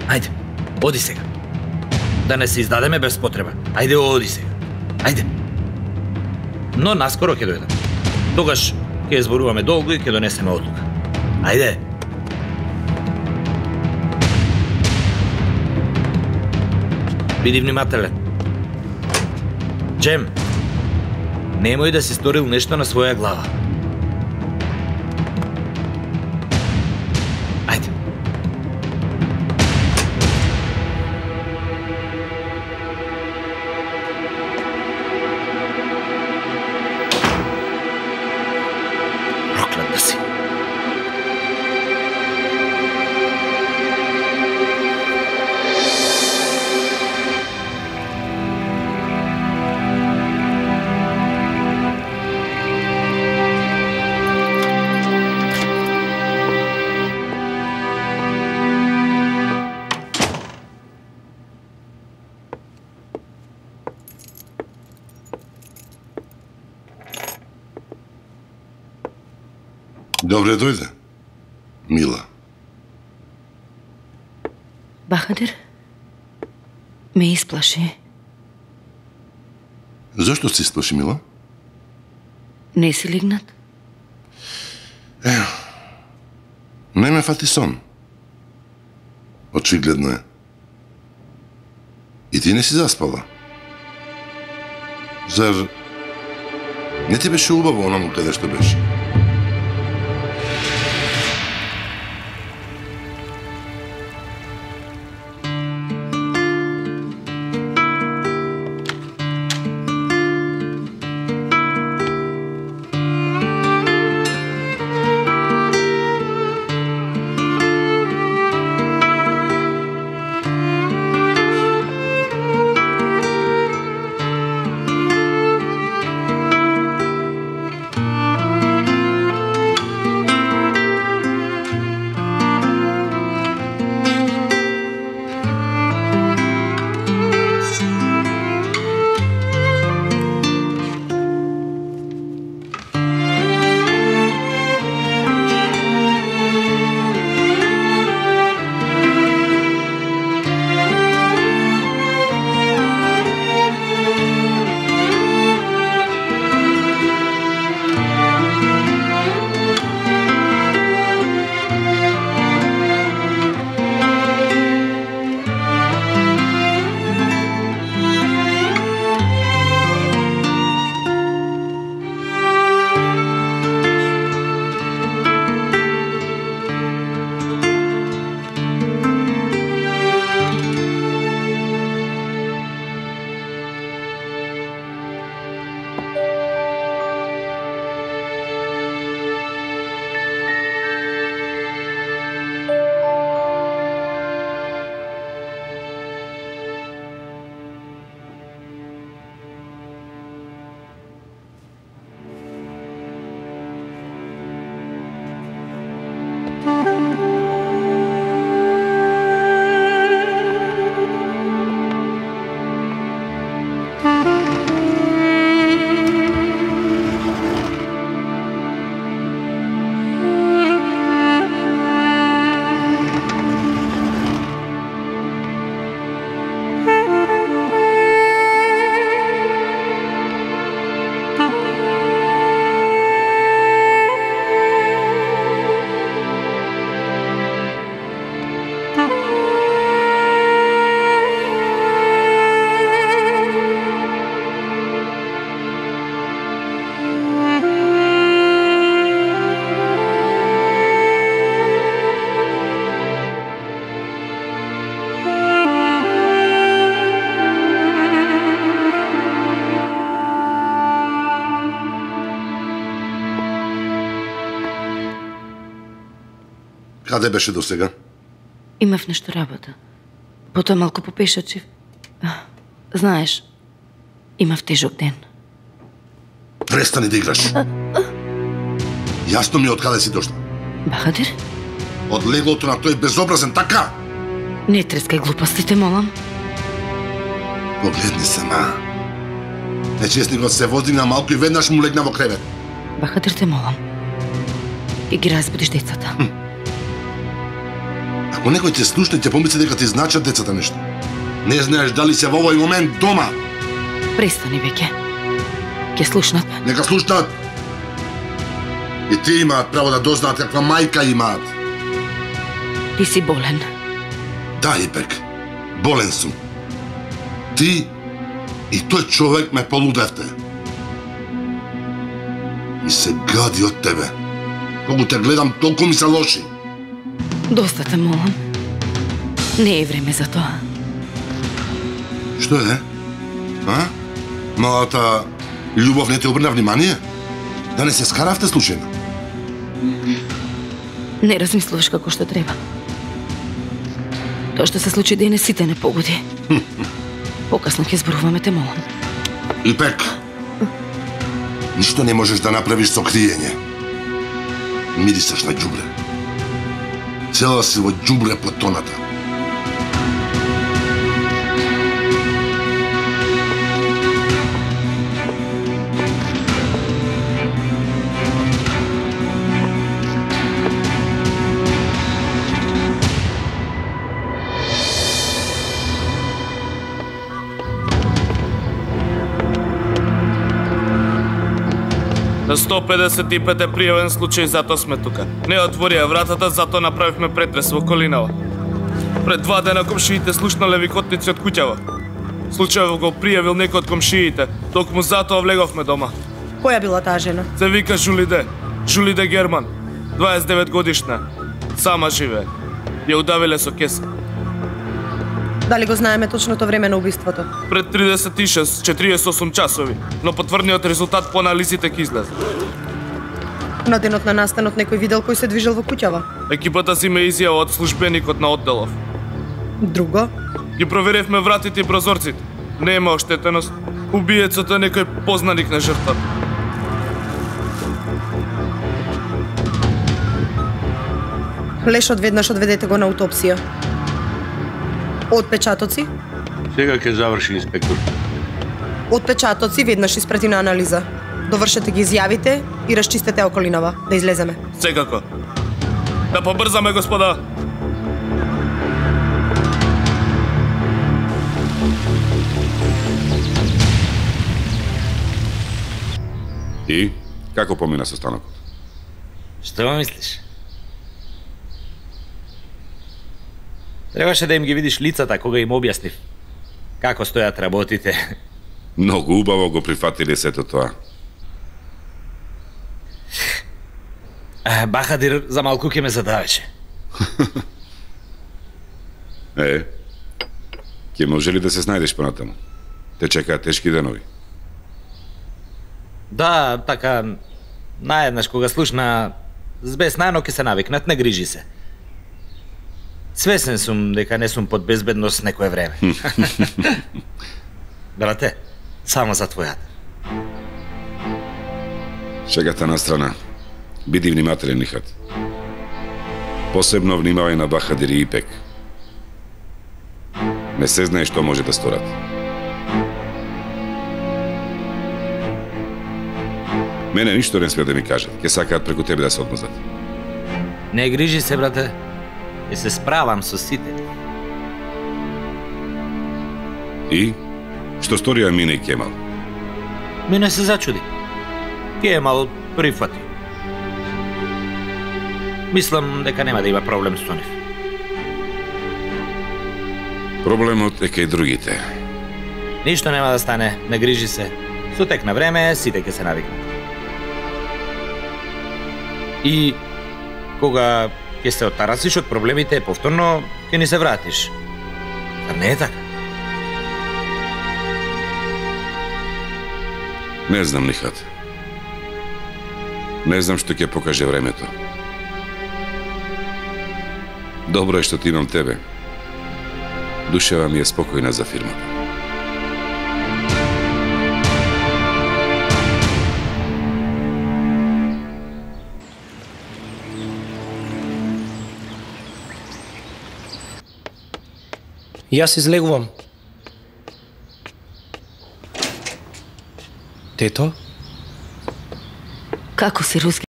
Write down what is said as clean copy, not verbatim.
Ајде, оди сега. Да не се издадеме без потреба. Ајде, оди сега. Ајде. Но наскоро ќе дојдем. Тогаш ќе зборуваме долго и ќе донесеме одлука. Ајде. Биди внимателен. Джем, немој да си сторил нешто на своја глава. Ајде. Проклет да си. Добре дојде, Мила. Бахадир ме исплаши. Зашто се исплаши, Мила? Не си лигнат? Не ме фати сон. Очигледно е. И ти не си заспала. Зар не ти беше убаво онаму каде што беше? Каде беше до сега? Имав нешто работа. Потоа малку попешачив. Знаеш, имав тежок ден. Престани да играш. Јасно ми е од каде си дошла. Бахадир? Од леглото на тој безобразен, така? Не трескај глупости, те молам. Погледни се, ма. Нечестникот се води на малку и веднаш му легна во кревет. Бахадир, те молам. И ги разбудиш децата. Ако некој те слушне, ќе помисли дека ти значат децата нешто. Не знаеш дали се во овој момент дома. Престани веќе. Ке слушнат. Нека слушнат. И ти имаат право да дознаат каква мајка имаат. Ти си болен. Да, Ипек, болен сум. Ти и тој човек ме полудевте. И се гади од тебе. Кога те гледам, толку ми се лоши. Доста те молам. Не е време за тоа. Што е? А? Малата љубов не те обрна внимание? Да не се скаравте случајно? Не размислуваш како што треба. Тоа што се случи денес сите не погоди. Покасно ќе зборуваме, те молам. Ипек, ништо не можеш да направиш со криење. Мирисаш на ѓубре. Цела си во ѓубре потоната. На 155 е пријавен случај, затоа сме тука. Не отворија вратата, затоа направивме претрес во околинава. Пред 2 дена комшиите слушнале викотници од куќава. Случајот го пријавил некој од комшиите, токму затоа влеговме дома. Која била таа жена? Се вика Жулиде. Жулиде Герман. 29 годишна. Сама живее. Ја удавиле со кеса. Дали го знаеме точното време на убиството? Пред 36-48 часови, но потврдниот резултат по анализите ќе излезе. На денот на настанот некој видел кој се движел во куќава? Екипата си ме изјава од службеникот на одделов. Друго? Ги проверевме вратите и прозорците. Нема оштетеност. Убиецот е некој познаник на жртвата. Лешот веднаш одведете го на аутопсија. Отпечатоци? Сега ќе заврши инспектор. Отпечатоци веднаш испрати на анализа. Довршете ги изјавите и расчистете околинава, да излеземе. Секако. Да побрзаме, господа. И како помина состанокот? Што мислиш? Требаше да им ги видиш лицата кога им објаснив како стојат работите. Многу убаво го прифатиле сето тоа. Бахадир за малку ќе ме задавеше. Ќе може ли да се снајдеш понатаму? Те чекаат тешки денови. Да, така, наеднаш кога слушна збеснано ќе се навикнат, не грижи се. Свесен сум дека не сум под безбедност некое време. Брате, само за твојата. Шегата на страна. Биди внимателен, Нихат. Посебно внимавај на Бахадир и Ипек. Не се знае што може да сторат. Мене ништо не смеат да ми кажат. Ке сакаат преку тебе да се одмазат. Не грижи се, брате. Ќе се справам со сите. И? Што сторија Мине и Кемал? Мине се зачуди. Кемал прифати. Мислам дека нема да има проблем со нив. Проблемот е кај другите. Ништо нема да стане, не грижи се. Со тек на време сите ќе се навикнат. И кога ќе се отарасиш од проблемите, повторно ќе ни се вратиш. Зар не е така? Не знам, Нихат. Не знам што ќе покаже времето. Добро е што ти имам тебе. Душева ми е спокојна за фирмата. Јас излегувам. Тето? Како си, руски?